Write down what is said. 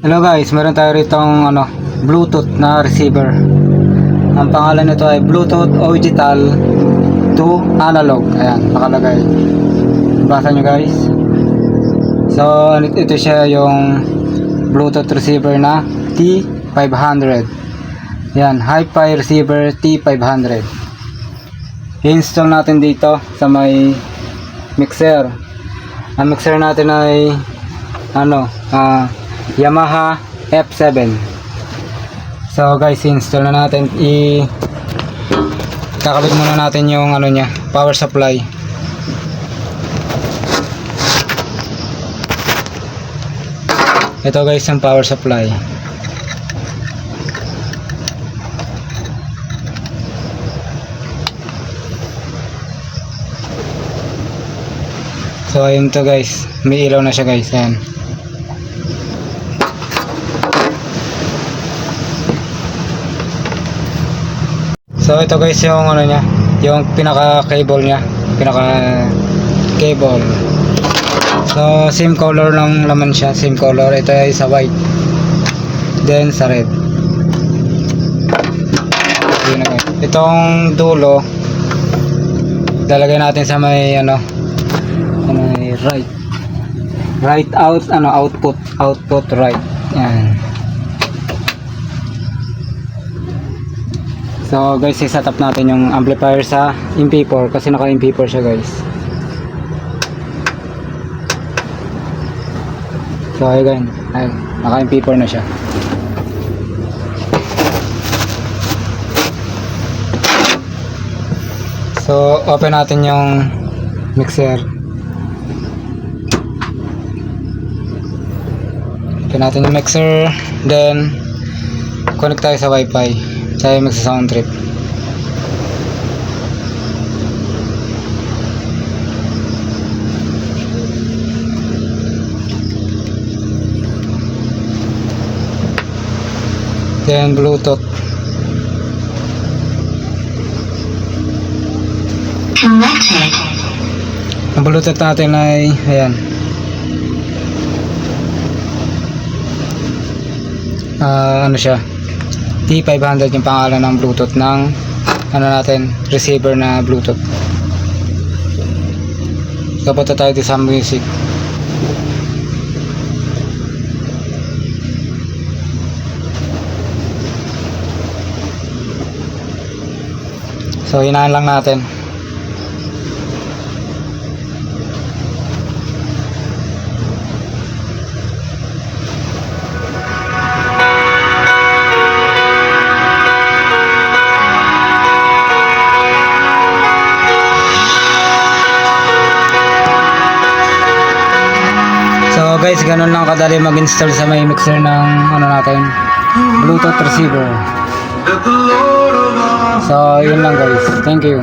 Hello guys, meron tayo ritong Bluetooth na receiver. Ang pangalan nito ay Bluetooth Digital to Analog. Ayan, nakalagay. Basa nyo guys. So, ito siya yung Bluetooth receiver na T500. Ayan, Hi-Fi receiver T500. I-install natin dito sa may mixer. Ang mixer natin ay Yamaha F7. So guys, install na natin. Kakabit muna natin yung niya, power supply. Ito guys ang power supply. So ayun to guys, may ilaw na siya guys. Ayan. So ito guys yung niya, yung pinaka cable niya, pinaka cable. So same color lang naman siya, same color. Ito ay sa white, then sa red. Yun na guys. Itong dulo lalagay natin sa may right out output right. Yan. So guys, i-set up natin yung amplifier sa MP4 kasi naka MP4 siya guys. So ayun, naka MP4 na siya. So open natin yung mixer. Open natin yung mixer, then connect tayo sa Wi-Fi. Tayo magsa-sound trip. Then Bluetooth. Connected. Ang Bluetooth natin ay ayan. Siya? T500 yung pangalan ng Bluetooth ng natin, receiver na Bluetooth. So punta tayo sa music. So hinaan lang natin. So guys, ganun lang kadali mag-install sa may mixer ng natin, Bluetooth receiver. So yun lang guys, thank you.